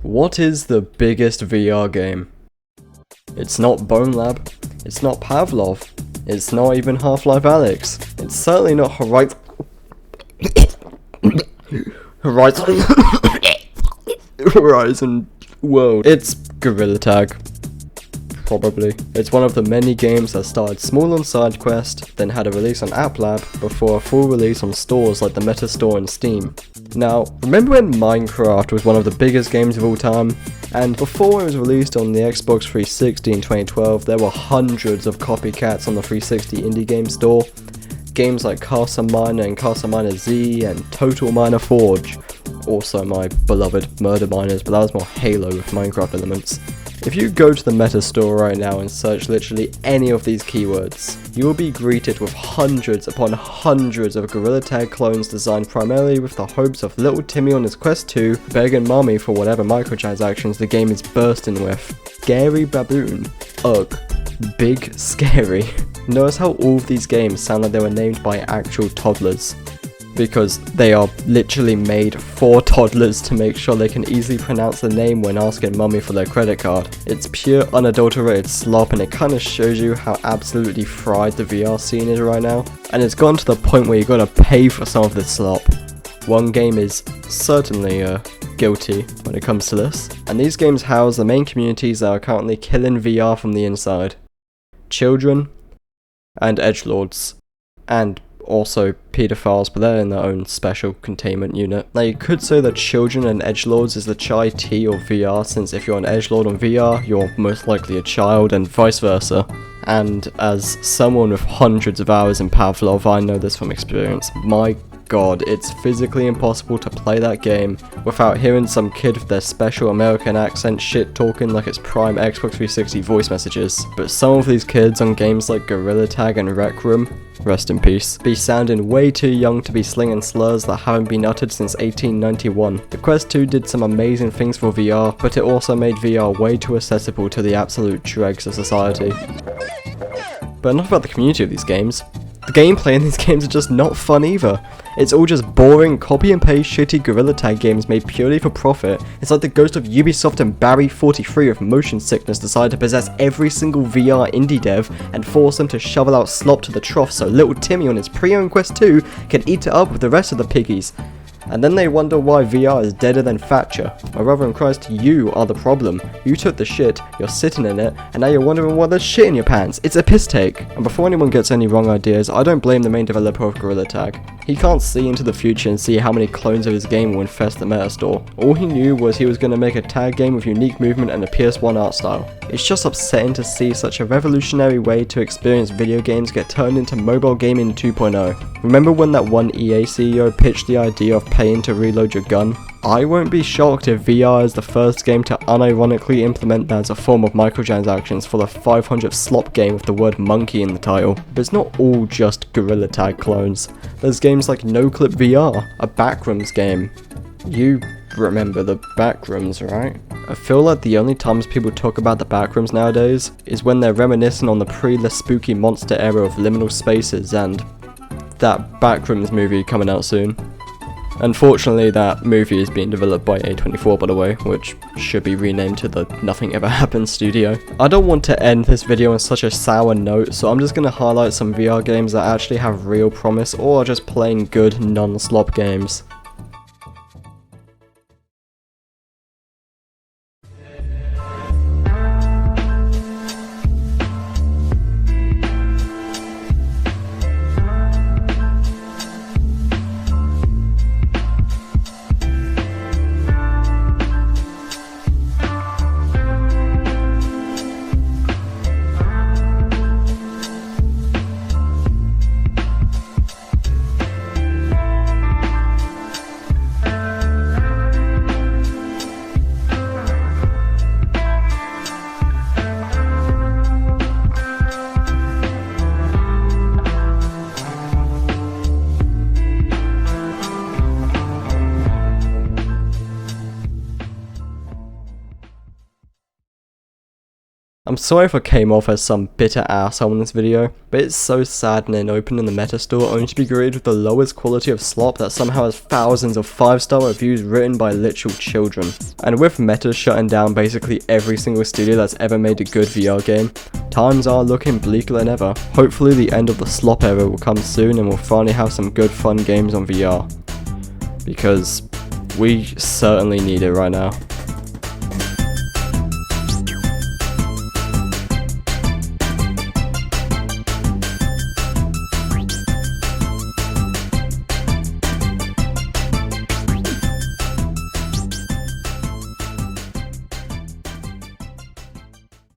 What is the biggest VR game? It's not Bone Lab, it's not Pavlov, it's not even Half-Life Alyx, it's certainly not Horizon World. It's Gorilla Tag. Probably. It's one of the many games that started small on SideQuest, then had a release on App Lab, before a full release on stores like the Meta Store and Steam. Now, remember when Minecraft was one of the biggest games of all time? And before it was released on the Xbox 360 in 2012, there were hundreds of copycats on the 360 indie game store. Games like Castle Miner and Castle Miner Z and Total Miner Forge. Also my beloved Murder Miners, but that was more Halo with Minecraft elements. If you go to the Meta Store right now and search literally any of these keywords, you will be greeted with hundreds upon hundreds of Gorilla Tag clones designed primarily with the hopes of little Timmy on his quest to begging mommy for whatever microtransactions the game is bursting with. Scary Baboon. Ugh. Big Scary. Notice how all of these games sound like they were named by actual toddlers. Because they are literally made for toddlers to make sure they can easily pronounce the name when asking mummy for their credit card. It's pure unadulterated slop, and it kind of shows you how absolutely fried the VR scene is right now. And it's gotten to the point where you gotta pay for some of this slop. One game is certainly guilty when it comes to this. And these games house the main communities that are currently killing VR from the inside. Children and edgelords. And also pedophiles, but they're in their own special containment unit. Now you could say that children and edgelords is the chai tea of VR, since if you're an edgelord on VR, you're most likely a child and vice versa. And as someone with hundreds of hours in Pavlov, I know this from experience. My god, it's physically impossible to play that game without hearing some kid with their special American accent shit talking like it's prime Xbox 360 voice messages. But some of these kids on games like Gorilla Tag and Rec Room, rest in peace, be sounding way too young to be slinging slurs that haven't been uttered since 1891. The Quest 2 did some amazing things for VR, but it also made VR way too accessible to the absolute dregs of society. But enough about the community of these games. The gameplay in these games are just not fun either. It's all just boring, copy and paste shitty Gorilla Tag games made purely for profit. It's like the ghost of Ubisoft and Barry 43 with motion sickness decided to possess every single VR indie dev and force them to shovel out slop to the trough so little Timmy on his pre-owned Quest 2 can eat it up with the rest of the piggies. And then they wonder why VR is deader than Thatcher. My brother in Christ, you are the problem. You took the shit, you're sitting in it, and now you're wondering why there's shit in your pants. It's a piss take. And before anyone gets any wrong ideas, I don't blame the main developer of Gorilla Tag. He can't see into the future and see how many clones of his game will infest the meta store. All he knew was he was going to make a tag game with unique movement and a PS1 art style. It's just upsetting to see such a revolutionary way to experience video games get turned into mobile gaming 2.0. Remember when that one EA CEO pitched the idea of paying to reload your gun? I won't be shocked if VR is the first game to unironically implement that as a form of microtransactions for the 500th slop game with the word monkey in the title. But it's not all just Gorilla Tag clones. There's games like NoClip VR, a Backrooms game. You remember the Backrooms, right? I feel like the only times people talk about the Backrooms nowadays is when they're reminiscing on the pre-less spooky monster era of liminal spaces and that Backrooms movie coming out soon. Unfortunately, that movie is being developed by A24, by the way, which should be renamed to the Nothing Ever Happened studio. I don't want to end this video on such a sour note, so I'm just going to highlight some VR games that actually have real promise or are just plain good non-slop games. I'm sorry if I came off as some bitter asshole in this video, but it's so saddening opening the meta store only to be greeted with the lowest quality of slop that somehow has thousands of 5-star reviews written by literal children. And with meta shutting down basically every single studio that's ever made a good VR game, times are looking bleaker than ever. Hopefully the end of the slop era will come soon and we'll finally have some good fun games on VR. Because we certainly need it right now.